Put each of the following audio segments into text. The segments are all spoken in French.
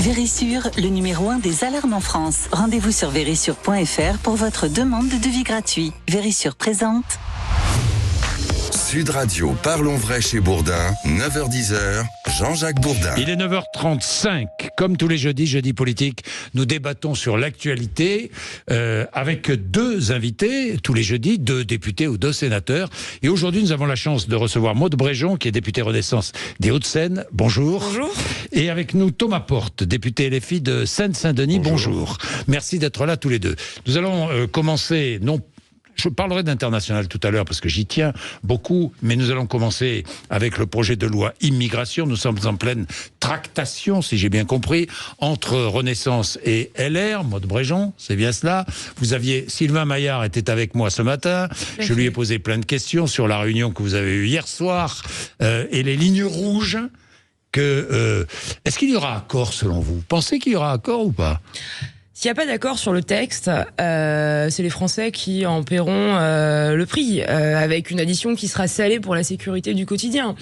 Vérissure, le numéro 1 des alarmes en France. Rendez-vous sur vérissure.fr pour votre demande de devis gratuit. Vérissure présente. Sud Radio, parlons vrai chez Bourdin, 9h-10h, Jean-Jacques Bourdin. Il est 9h35, comme tous les jeudis politiques, nous débattons sur l'actualité avec deux invités, tous les jeudis, 2 députés ou 2 sénateurs. Et aujourd'hui, nous avons la chance de recevoir Maude Bréjon, qui est députée Renaissance des Hauts-de-Seine. Bonjour. Bonjour. Et avec nous, Thomas Porte, député LFI de Seine-Saint-Denis. Bonjour. Merci d'être là tous les deux. Nous allons commencer, je parlerai d'international tout à l'heure parce que j'y tiens beaucoup, mais nous allons commencer avec le projet de loi immigration. Nous sommes en pleine tractation, si j'ai bien compris, entre Renaissance et LR. Maude Bréjon, c'est bien cela. Sylvain Maillard était avec moi ce matin. Je lui ai posé plein de questions sur la réunion que vous avez eue hier soir et les lignes rouges. Est-ce qu'il y aura accord selon vous? Pensez qu'il y aura accord ou pas? S'il n'y a pas d'accord sur le texte, c'est les Français qui en paieront le prix, avec une addition qui sera salée pour la sécurité du quotidien.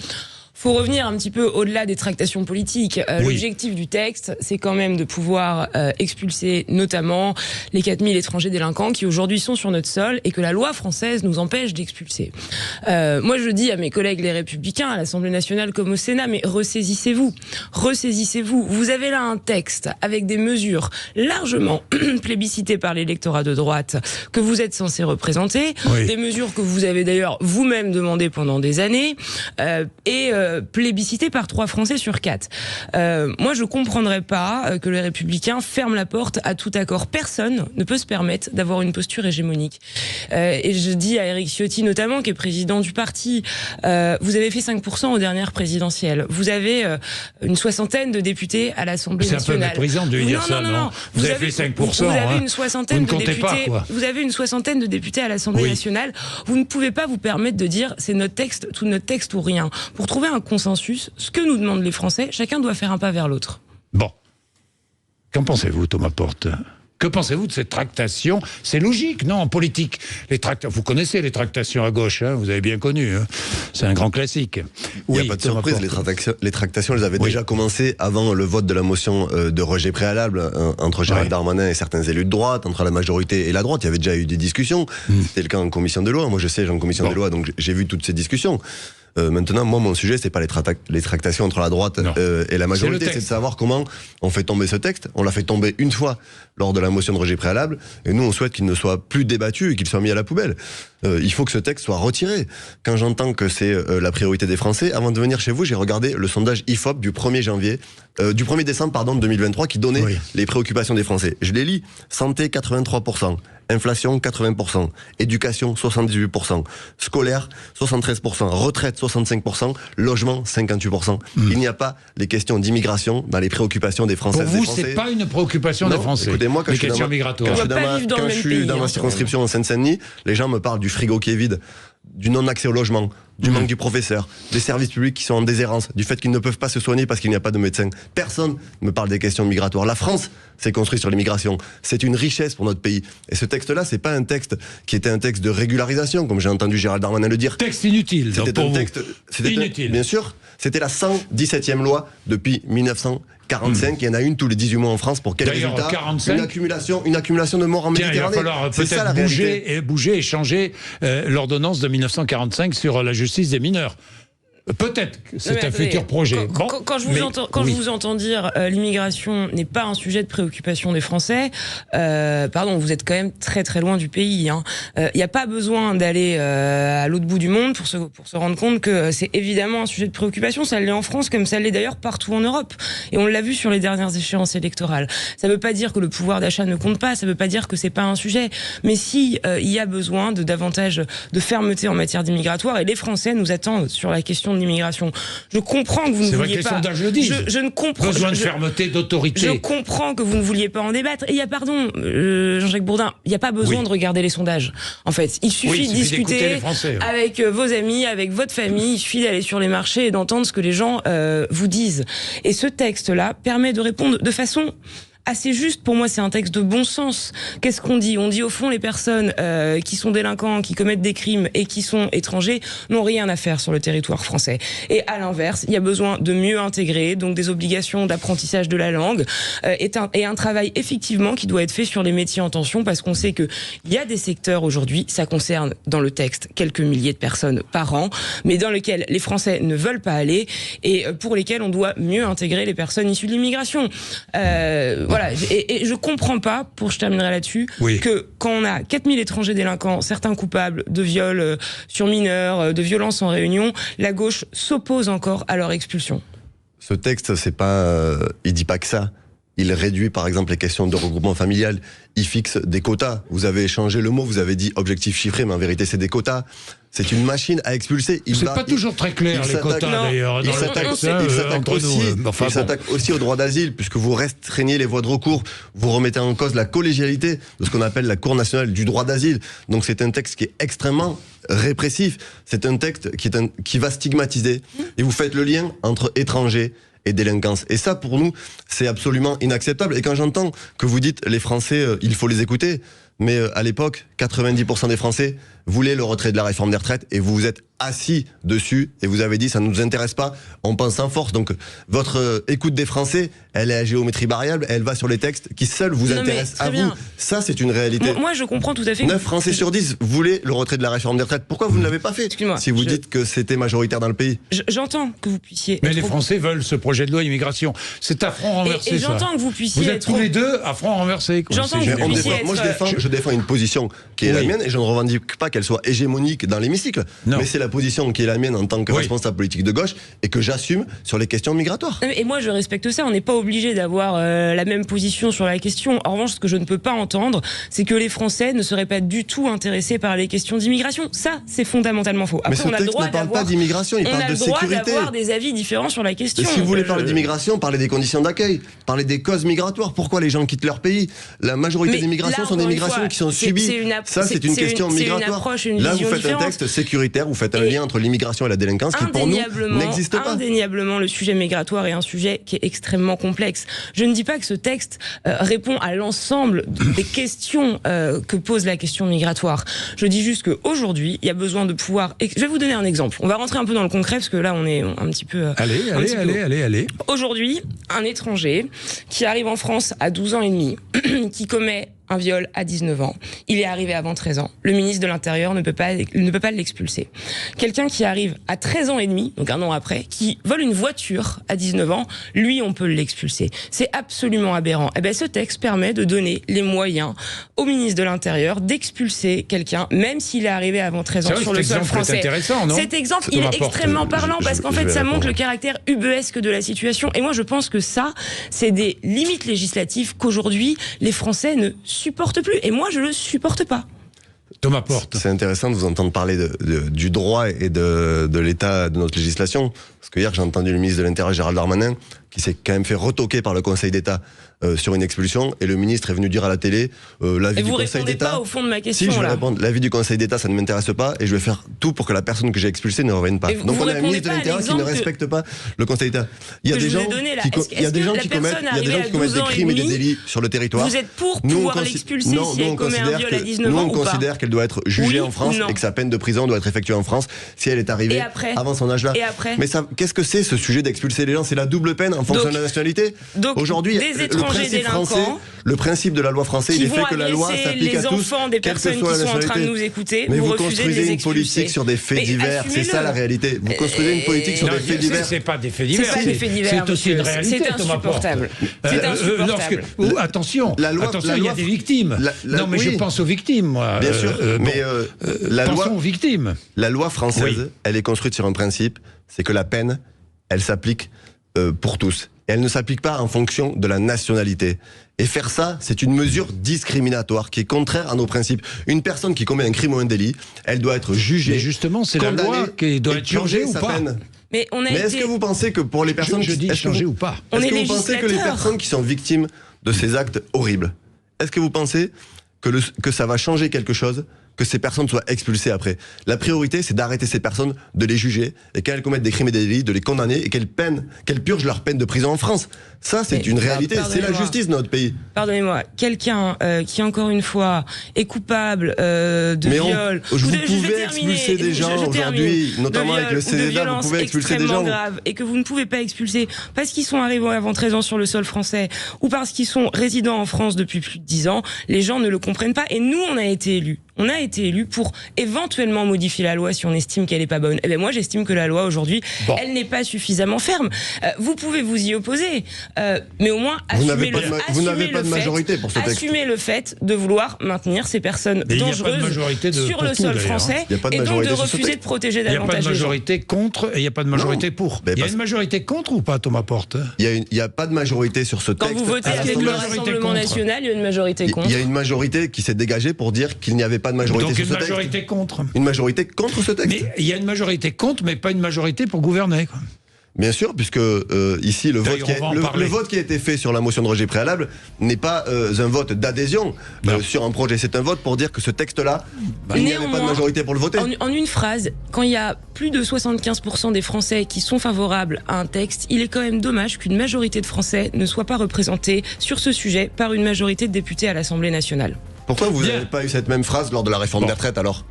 Faut revenir un petit peu au-delà des tractations politiques. Oui. L'objectif du texte, c'est quand même de pouvoir expulser notamment les 4000 étrangers délinquants qui aujourd'hui sont sur notre sol et que la loi française nous empêche d'expulser. Moi, je dis à mes collègues les Républicains, à l'Assemblée nationale comme au Sénat, mais ressaisissez-vous. Ressaisissez-vous. Vous avez là un texte avec des mesures largement plébiscitées par l'électorat de droite que vous êtes censé représenter, oui. Des mesures que vous avez d'ailleurs vous-même demandées pendant des années, et plébiscité par 3 Français sur 4. Moi, je comprendrais pas que les Républicains ferment la porte à tout accord. Personne ne peut se permettre d'avoir une posture hégémonique. Et je dis à Éric Ciotti notamment, qui est président du parti, vous avez fait 5% aux dernières présidentielles. Vous avez une 60aine de députés à l'Assemblée nationale. C'est un peu méprisant de dire ça, non? Vous avez fait 5%. Vous avez une soixantaine de députés. Vous avez une soixantaine de députés à l'Assemblée nationale. Vous ne pouvez pas vous permettre de dire c'est notre texte, tout notre texte ou rien. Pour trouver un consensus, ce que nous demandent les Français, chacun doit faire un pas vers l'autre. Bon. Qu'en pensez-vous, Thomas Porte? Que pensez-vous de cette tractation? C'est logique, non, en politique. Vous connaissez les tractations à gauche, hein, vous avez bien connu. Hein. C'est un grand classique. Il n'y a pas de surprise, les tractations, elles avaient déjà commencé avant le vote de la motion de rejet préalable entre Gérald Darmanin et certains élus de droite, entre la majorité et la droite. Il y avait déjà eu des discussions. C'était le cas en commission des lois. Moi, je siège en commission des lois, donc j'ai vu toutes ces discussions. Maintenant, moi, mon sujet, c'est pas les tractations entre la droite et la majorité, c'est de savoir comment on fait tomber ce texte. On l'a fait tomber une fois lors de la motion de rejet préalable, et nous, on souhaite qu'il ne soit plus débattu et qu'il soit mis à la poubelle. Il faut que ce texte soit retiré. Quand j'entends que c'est la priorité des Français, avant de venir chez vous, j'ai regardé le sondage IFOP du 1er décembre 2023, qui donnait les préoccupations des Français. Je les lis. Santé, 83%. Inflation, 80%. Éducation, 78%. Scolaire, 73%. Retraite, 65%. Logement, 58%. Il n'y a pas les questions d'immigration dans les préoccupations des Françaises et des Français. Pour vous, c'est pas une préoccupation des Français. Écoutez-moi, quand les questions migratoires. Quand je suis dans ma circonscription en Seine-Saint-Denis, les gens me parlent du frigo qui est vide, du non-accès au logement, du manque du professeur, des services publics qui sont en déshérence, du fait qu'ils ne peuvent pas se soigner parce qu'il n'y a pas de médecins. Personne ne me parle des questions migratoires. La France s'est construite sur l'immigration. C'est une richesse pour notre pays. Et ce texte-là, c'est pas un texte qui était un texte de régularisation, comme j'ai entendu Gérald Darmanin le dire. Texte inutile. C'était un texte inutile. Bien sûr, c'était la 117e loi depuis 1945. Il y en a une tous les 18 mois en France. Pour quel résultat? 45. Une accumulation de morts en Méditerranée. Il va falloir peut-être bouger et changer l'ordonnance de 1945 sur la justice des mineurs. Peut-être que c'est un futur projet. Quand je vous entends dire l'immigration n'est pas un sujet de préoccupation des Français, vous êtes quand même très très loin du pays. Il n'y a pas besoin d'aller à l'autre bout du monde pour se rendre compte que c'est évidemment un sujet de préoccupation. Ça l'est en France comme ça l'est d'ailleurs partout en Europe. Et on l'a vu sur les dernières échéances électorales. Ça ne veut pas dire que le pouvoir d'achat ne compte pas, ça ne veut pas dire que c'est pas un sujet. Mais si il y a besoin de davantage de fermeté en matière d'immigratoire, et les Français nous attendent sur la question de l'immigration. Je comprends que vous ne vouliez pas. C'est vrai que les sondages le disent. Je ne comprends. Besoin de fermeté, d'autorité. Je comprends que vous ne vouliez pas en débattre. Et il y a, Jean-Jacques Bourdin, il n'y a pas besoin de regarder les sondages. En fait, il suffit de discuter avec vos amis, avec votre famille. Il suffit d'aller sur les marchés et d'entendre ce que les gens vous disent. Et ce texte-là permet de répondre de façon assez juste. Pour moi, c'est un texte de bon sens. Qu'est-ce qu'on dit ? On dit au fond, les personnes qui sont délinquants, qui commettent des crimes et qui sont étrangers n'ont rien à faire sur le territoire français. Et à l'inverse, il y a besoin de mieux intégrer, donc des obligations d'apprentissage de la langue et un travail effectivement qui doit être fait sur les métiers en tension, parce qu'on sait que il y a des secteurs aujourd'hui, ça concerne dans le texte quelques milliers de personnes par an, mais dans lesquels les Français ne veulent pas aller et pour lesquels on doit mieux intégrer les personnes issues de l'immigration. Voilà, et je comprends pas, je terminerai là-dessus, que quand on a 4000 étrangers délinquants, certains coupables de viols sur mineurs, de violences en réunion, la gauche s'oppose encore à leur expulsion. Ce texte, c'est pas, il dit pas que ça. Il réduit par exemple les questions de regroupement familial, il fixe des quotas. Vous avez changé le mot, vous avez dit objectif chiffré, mais en vérité c'est des quotas. C'est une machine à expulser. C'est pas toujours très clair les quotas d'ailleurs. Il s'attaque aussi au droit d'asile, puisque vous restreignez les voies de recours, vous remettez en cause la collégialité de ce qu'on appelle la Cour nationale du droit d'asile. Donc c'est un texte qui est extrêmement répressif. C'est un texte qui va stigmatiser. Et vous faites le lien entre étrangers et délinquance. Et ça, pour nous, c'est absolument inacceptable. Et quand j'entends que vous dites les Français, il faut les écouter, mais à l'époque, 90% des Français voulaient le retrait de la réforme des retraites et vous vous êtes assis dessus et vous avez dit ça ne nous intéresse pas, on pense en force. Donc votre écoute des Français, elle est à géométrie variable, elle va sur les textes qui seuls vous intéressent à vous. Ça, c'est une réalité. Moi, je comprends tout à fait. 9 Français sur 10 voulaient le retrait de la réforme des retraites. Pourquoi vous ne l'avez pas fait si vous dites que c'était majoritaire dans le pays? J'entends que vous puissiez... Mais les Français veulent ce projet de loi immigration. C'est à front renversé, et j'entends que vous puissiez... Vous êtes tous les deux à front renversé. J'entends que vous puissiez Moi, je défends une position qui est la mienne et je ne revendique pas qu'elle soit hégémonique dans l'hémicycle. Mais c'est la position qui est la mienne en tant que responsable politique de gauche et que j'assume sur les questions migratoires. Et moi, je respecte ça. On n'est pas obligé d'avoir la même position sur la question. En revanche, ce que je ne peux pas entendre, c'est que les Français ne seraient pas du tout intéressés par les questions d'immigration. Ça, c'est fondamentalement faux. Après, mais ce texte ne parle pas d'immigration, il parle de sécurité. On a le droit d'avoir des avis différents sur la question. Et si vous voulez parler d'immigration, parlez des conditions d'accueil, parlez des causes migratoires. Pourquoi les gens quittent leur pays? La majorité des migrations sont des migrations qui sont subies. Ça, c'est une question migratoire. Là, vous faites un texte sécuritaire, vous faites un lien entre l'immigration et la délinquance qui, pour nous, n'existe pas. Indéniablement, le sujet migratoire est un sujet qui est extrêmement complexe. Je ne dis pas que ce texte répond à l'ensemble des questions que pose la question migratoire. Je dis juste qu'aujourd'hui, il y a besoin de pouvoir... Je vais vous donner un exemple. On va rentrer un peu dans le concret, parce que là, on est un petit peu... Allez. Aujourd'hui, un étranger qui arrive en France à 12 ans et demi, qui commet un viol à 19 ans. Il est arrivé avant 13 ans. Le ministre de l'Intérieur ne peut pas l'expulser. Quelqu'un qui arrive à 13 ans et demi, donc un an après, qui vole une voiture à 19 ans, lui, on peut l'expulser. C'est absolument aberrant. Eh ben, ce texte permet de donner les moyens au ministre de l'Intérieur d'expulser quelqu'un, même s'il est arrivé avant 13 ans sur le sol français. Cet exemple, il est extrêmement parlant parce qu'en fait, ça montre le caractère ubuesque de la situation. Et moi, je pense que ça, c'est des limites législatives qu'aujourd'hui, les Français ne supporte plus, et moi je le supporte pas. Thomas Porte. C'est intéressant de vous entendre parler du droit et de l'état de notre législation, parce que hier j'ai entendu le ministre de l'Intérieur Gérald Darmanin qui s'est quand même fait retoquer par le Conseil d'État sur une expulsion, et le ministre est venu dire à la télé l'avis du Conseil d'État. Pas au fond de ma question. Si, je vais répondre, l'avis du Conseil d'État, ça ne m'intéresse pas, et je vais faire tout pour que la personne que j'ai expulsée ne revienne pas. Donc on a un ministre de l'Intérieur qui ne respecte pas le Conseil d'État. Il y a des gens qui commettent des crimes et des délits sur le territoire. Vous êtes pour pouvoir l'expulser si elle commet un viol à 19 ans ou pas? Nous, on considère qu'elle doit être jugée en France et que sa peine de prison doit être effectuée en France si elle est arrivée avant son âge là. Mais qu'est-ce que c'est ce sujet d'expulser les gens? C'est la double peine en fonction de la nationalité. Aujourd'hui, le principe de la loi française, il est fait que la loi s'applique à tous, les enfants des personnes qui sont en train de nous écouter. Mais vous construisez une politique sur des faits divers, c'est ça la réalité. Vous construisez une politique sur des faits divers. C'est pas des faits divers, c'est aussi une réalité. C'est insupportable. C'est insupportable. Attention, il y a des victimes. Non, mais je pense aux victimes, moi. Bien sûr, mais pensons aux victimes. La loi française, elle est construite sur un principe, c'est que la peine, elle s'applique pour tous. Et elle ne s'applique pas en fonction de la nationalité. Et faire ça, c'est une mesure discriminatoire qui est contraire à nos principes. Une personne qui commet un crime ou un délit, elle doit être jugée. Mais justement, c'est la loi qui doit être changée ou pas? Mais est-ce que vous pensez que pour les personnes... Je dis changer ou pas. Est-ce que vous pensez que les personnes qui sont victimes de ces actes horribles, est-ce que vous pensez que ça va changer quelque chose que ces personnes soient expulsées après. La priorité, c'est d'arrêter ces personnes, de les juger, et quand elles commettent des crimes et des délits, de les condamner, et qu'elles purgent leur peine de prison en France. Ça, c'est une réalité, c'est la justice de notre pays. Pardonnez-moi, quelqu'un qui, encore une fois, est coupable de viol... Vous pouvez expulser des gens aujourd'hui, notamment avec le CEDA, vous pouvez expulser des gens. Grave, et que vous ne pouvez pas expulser parce qu'ils sont arrivés avant 13 ans sur le sol français, ou parce qu'ils sont résidents en France depuis plus de 10 ans, les gens ne le comprennent pas, et nous, on a été élus. On a été élus pour éventuellement modifier la loi si on estime qu'elle n'est pas bonne. Eh bien moi, j'estime que la loi aujourd'hui, elle n'est pas suffisamment ferme. Vous pouvez vous y opposer, mais au moins assumez le fait de vouloir maintenir ces personnes dangereuses sur le sol français et donc de refuser de protéger davantage les gens. Il n'y a pas de majorité contre et il n'y a pas de majorité pour. Il y a une majorité contre ou pas, Thomas Porte? Il n'y a pas de majorité sur ce texte. Quand vous votez avec le Rassemblement national, il y a une majorité contre. Il y a une majorité qui s'est dégagée pour dire qu'il n'y avait pas de majorité donc sur ce texte. Donc une majorité contre. Une majorité contre ce texte. Mais il y a une majorité contre, mais pas une majorité pour gouverner, quoi. Bien sûr, puisque ici le vote qui a été fait sur la motion de rejet préalable n'est pas un vote d'adhésion sur un projet, c'est un vote pour dire que ce texte-là, il n'y avait pas de majorité pour le voter. En une phrase, quand il y a plus de 75% des Français qui sont favorables à un texte, il est quand même dommage qu'une majorité de Français ne soit pas représentée sur ce sujet par une majorité de députés à l'Assemblée nationale. Pourquoi vous n'avez pas eu cette même phrase lors de la réforme des retraites alors ?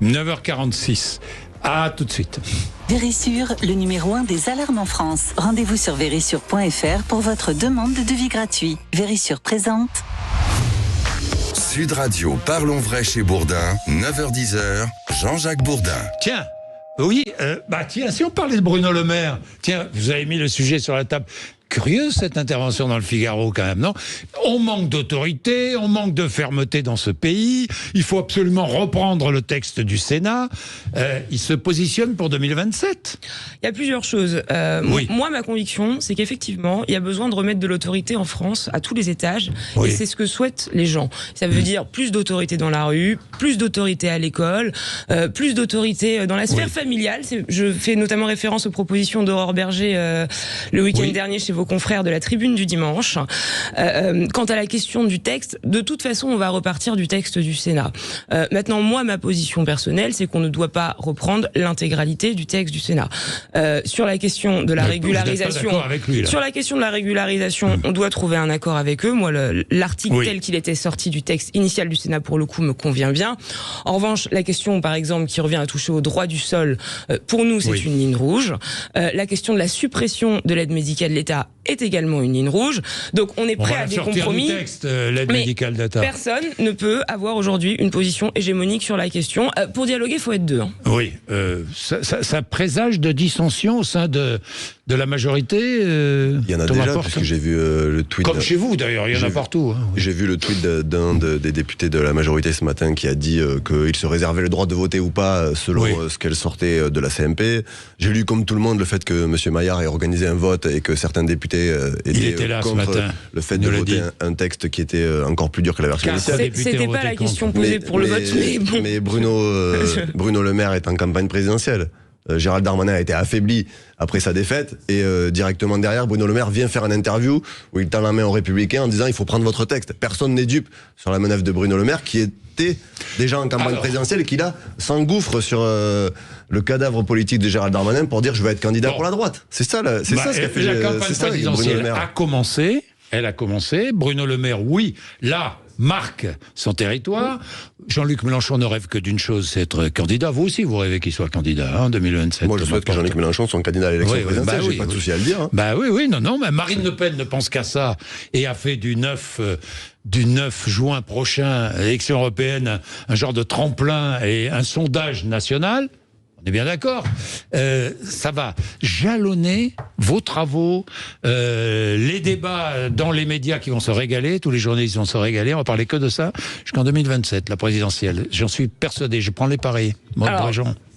9h46. À tout de suite. Vérissure, le numéro 1 des alarmes en France. Rendez-vous sur vérissure.fr pour votre demande de devis gratuit. Vérissure présente. Sud Radio, parlons vrai chez Bourdin, 9h-10h, Jean-Jacques Bourdin. Tiens, oui, si on parlait de Bruno Le Maire, tiens, vous avez mis le sujet sur la table. Curieuse cette intervention dans le Figaro quand même, non? On manque d'autorité, on manque de fermeté dans ce pays, il faut absolument reprendre le texte du Sénat, il se positionne pour 2027. Il y a plusieurs choses. Oui. Moi, ma conviction, c'est qu'effectivement, il y a besoin de remettre de l'autorité en France à tous les étages, oui. Et c'est ce que souhaitent les gens. Ça veut dire plus d'autorité dans la rue, plus d'autorité à l'école, plus d'autorité dans la sphère familiale. Je fais notamment référence aux propositions d'Aurore Berger le week-end dernier chez vos confrères de la Tribune du dimanche. Quant à la question du texte, de toute façon, on va repartir du texte du Sénat. Maintenant, moi, ma position personnelle, c'est qu'on ne doit pas reprendre l'intégralité du texte du Sénat. Sur la question de la régularisation, on doit trouver un accord avec eux. Moi, l'article tel qu'il était sorti du texte initial du Sénat, pour le coup, me convient bien. En revanche, la question, par exemple, qui revient à toucher au droit du sol, pour nous, c'est une ligne rouge. La question de la suppression de l'aide médicale de l'État est également une ligne rouge. Donc on est prêt à des compromis. Du texte, l'aide médicale d'État. Personne ne peut avoir aujourd'hui une position hégémonique sur la question. Pour dialoguer, il faut être deux. Hein. Oui, ça présage de dissension au sein de la majorité. Il y en a déjà, puisque j'ai vu le tweet. Comme chez vous d'ailleurs, il y en a partout. Hein. J'ai vu le tweet d'un des députés de la majorité ce matin qui a dit qu'il se réservait le droit de voter ou pas selon ce qu'elle sortait de la CMP. J'ai lu comme tout le monde le fait que M. Maillard ait organisé un vote et que certains députés étaient contre le fait de voter un texte qui était encore plus dur que la version initiale. C'était pas la question posée pour le vote, mais bon. Mais Bruno Le Maire est en campagne présidentielle. Gérald Darmanin a été affaibli après sa défaite et directement derrière, Bruno Le Maire vient faire une interview où il tend la main aux Républicains en disant il faut prendre votre texte. Personne n'est dupe sur la manœuvre de Bruno Le Maire qui était déjà en campagne présidentielle et qui là s'engouffre sur le cadavre politique de Gérald Darmanin pour dire je veux être candidat pour la droite. C'est ça, c'est ça ce qu'a fait la campagne présidentielle. Elle a commencé. Bruno Le Maire, là, marque son territoire. Jean-Luc Mélenchon ne rêve que d'une chose, c'est être candidat. Vous aussi, vous rêvez qu'il soit candidat en 2027. Moi, je souhaite que Jean-Luc Mélenchon soit candidat à l'élection présidentielle. J'ai pas de souci à le dire. Non. Mais Marine Le Pen ne pense qu'à ça et a fait du 9 juin prochain, élection européenne, un genre de tremplin et un sondage national. On est bien d'accord. Ça va jalonner vos travaux, les débats dans les médias qui vont se régaler, tous les journalistes vont se régaler, on va parler que de ça, jusqu'en 2027, la présidentielle. J'en suis persuadé, je prends les paris.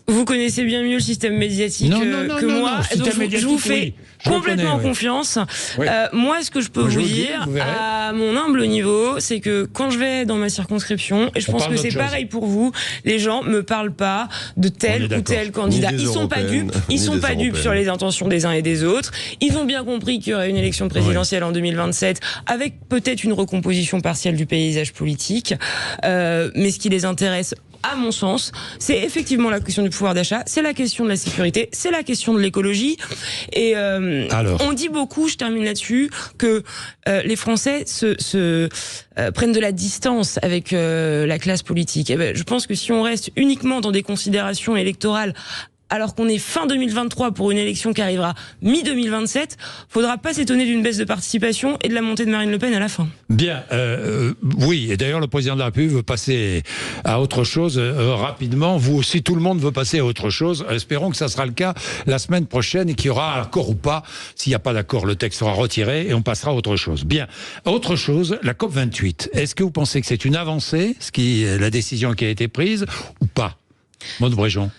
Vous connaissez bien mieux le système médiatique que moi, donc je vous fais complètement confiance. Oui. Moi, ce que je peux vous dire, à mon humble niveau, c'est que quand je vais dans ma circonscription, et je pense que c'est pareil pour vous, les gens me parlent pas de tel ou tel candidat. Ils sont pas dupes sur les intentions des uns et des autres. Ils ont bien compris qu'il y aurait une élection présidentielle en 2027, avec peut-être une recomposition partielle du paysage politique. Mais ce qui les intéresse, à mon sens, c'est effectivement la question du pouvoir d'achat, c'est la question de la sécurité, c'est la question de l'écologie. Et on dit beaucoup, je termine là-dessus, que les Français prennent de la distance avec la classe politique. Et je pense que si on reste uniquement dans des considérations électorales, alors qu'on est fin 2023 pour une élection qui arrivera mi-2027, faudra pas s'étonner d'une baisse de participation et de la montée de Marine Le Pen à la fin. Bien, oui, et d'ailleurs le président de la République veut passer à autre chose rapidement. Vous aussi, tout le monde veut passer à autre chose. Espérons que ça sera le cas la semaine prochaine et qu'il y aura accord ou pas. S'il n'y a pas d'accord, le texte sera retiré et on passera à autre chose. Bien, autre chose, la COP28. Est-ce que vous pensez que c'est une avancée, la décision qui a été prise, ou pas? Maude Bréjon.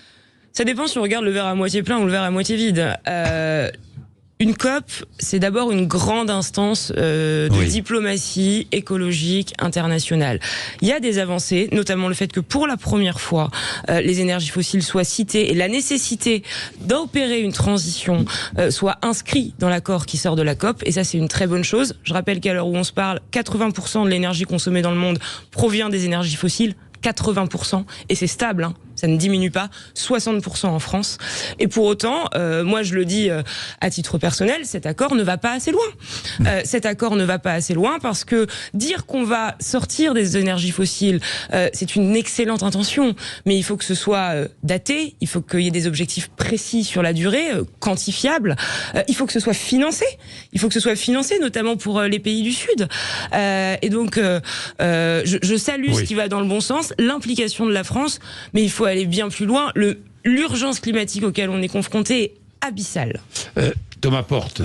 Ça dépend si on regarde le verre à moitié plein ou le verre à moitié vide. Une COP, c'est d'abord une grande instance de diplomatie écologique internationale. Il y a des avancées, notamment le fait que pour la première fois, les énergies fossiles soient citées et la nécessité d'opérer une transition soit inscrite dans l'accord qui sort de la COP. Et ça, c'est une très bonne chose. Je rappelle qu'à l'heure où on se parle, 80% de l'énergie consommée dans le monde provient des énergies fossiles. 80%, et c'est stable, hein, ça ne diminue pas, 60% en France. Et pour autant, moi je le dis à titre personnel, cet accord ne va pas assez loin. Cet accord ne va pas assez loin parce que dire qu'on va sortir des énergies fossiles, c'est une excellente intention, mais il faut que ce soit daté, il faut qu'il y ait des objectifs précis sur la durée, quantifiables, il faut que ce soit financé, notamment pour les pays du Sud. Et donc, je salue ce qui va dans le bon sens, l'implication de la France, mais il faut aller bien plus loin. L'urgence climatique auquel on est confronté est abyssale. Thomas Porte.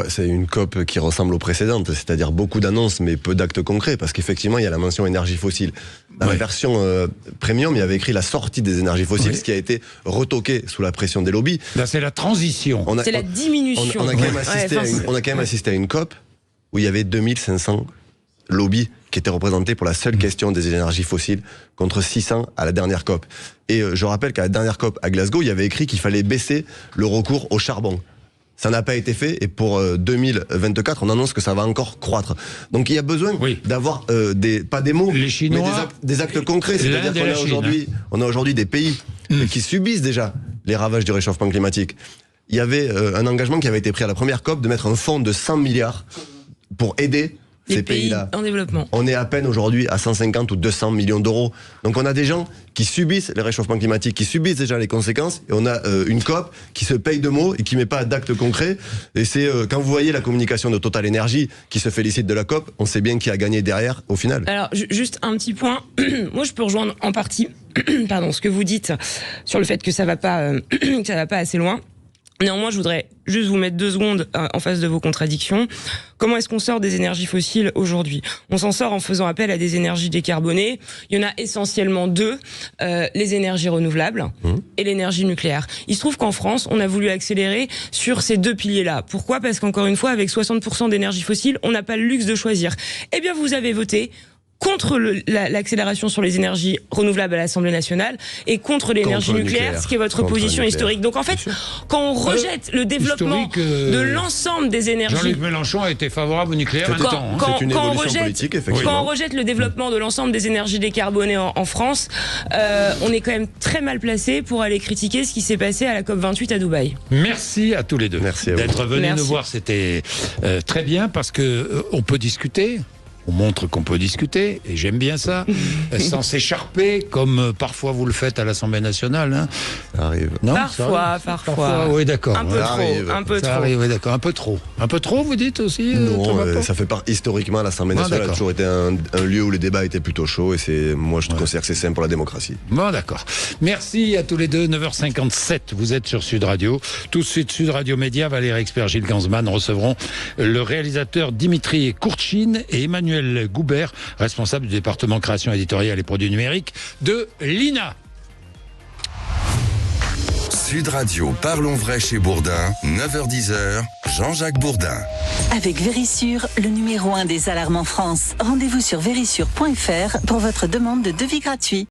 C'est une COP qui ressemble aux précédentes, c'est-à-dire beaucoup d'annonces mais peu d'actes concrets, parce qu'effectivement il y a la mention énergie fossile. Dans la version premium, il y avait écrit la sortie des énergies fossiles, ce qui a été retoqué sous la pression des lobbies. Là c'est la transition. C'est la diminution. On a quand même assisté à une COP où il y avait 2500 lobbies qui étaient représentés pour la seule question des énergies fossiles, contre 600 à la dernière COP. Et je rappelle qu'à la dernière COP à Glasgow, il y avait écrit qu'il fallait baisser le recours au charbon. Ça n'a pas été fait, et pour 2024, on annonce que ça va encore croître. Donc il y a besoin d'avoir pas des mots, les Chinois, mais des actes concrets. C'est-à-dire qu'on a aujourd'hui des pays qui subissent déjà les ravages du réchauffement climatique. Il y avait un engagement qui avait été pris à la première COP de mettre un fonds de 100 milliards pour aider ces pays-là en développement. On est à peine aujourd'hui à 150 ou 200 millions d'euros. Donc on a des gens qui subissent les réchauffements climatiques, qui subissent déjà les conséquences, et on a une COP qui se paye de mots et qui met pas d'actes concrets. Et c'est quand vous voyez la communication de Total Energy qui se félicite de la COP, on sait bien qui a gagné derrière au final. Alors juste un petit point, moi je peux rejoindre en partie ce que vous dites sur le fait que ça va pas assez loin. Néanmoins, je voudrais juste vous mettre 2 secondes en face de vos contradictions. Comment est-ce qu'on sort des énergies fossiles aujourd'hui? On s'en sort en faisant appel à des énergies décarbonées. Il y en a essentiellement 2, les énergies renouvelables et l'énergie nucléaire. Il se trouve qu'en France, on a voulu accélérer sur ces 2 piliers-là. Pourquoi? Parce qu'encore une fois, avec 60% d'énergie fossile, on n'a pas le luxe de choisir. Eh bien, vous avez voté contre l'accélération sur les énergies renouvelables à l'Assemblée nationale et contre l'énergie nucléaire, ce qui est votre position historique. Donc en fait, quand on rejette le développement de l'ensemble des énergies... Jean-Luc Mélenchon a été favorable au nucléaire un temps. C'est une évolution politique, effectivement. Quand on rejette le développement de l'ensemble des énergies décarbonées en France, on est quand même très mal placé pour aller critiquer ce qui s'est passé à la COP28 à Dubaï. Merci à tous les deux d'être venus nous voir. C'était très bien parce que on peut discuter. On montre qu'on peut discuter, et j'aime bien ça, sans s'écharper, comme parfois vous le faites à l'Assemblée nationale. Hein. Ça arrive. Non, parfois. Oui, d'accord. Un peu trop. Arrive, oui, d'accord. Un peu trop. Un peu trop, vous dites aussi Non, ça fait part historiquement, l'Assemblée nationale a toujours été un lieu où les débats étaient plutôt chauds, et moi je considère que c'est sain pour la démocratie. Bon, d'accord. Merci à tous les deux. 9h57, vous êtes sur Sud Radio. Tout de suite, Sud Radio Média, Valérie Expert, Gilles Gansman recevront le réalisateur Dimitri Kourtchine et Emmanuel Goubert, responsable du département création éditoriale et produits numériques de l'INA. Sud Radio, parlons vrai chez Bourdin, 9h-10h, Jean-Jacques Bourdin. Avec Vérissure, le numéro 1 des alarmes en France. Rendez-vous sur vérissure.fr pour votre demande de devis gratuit.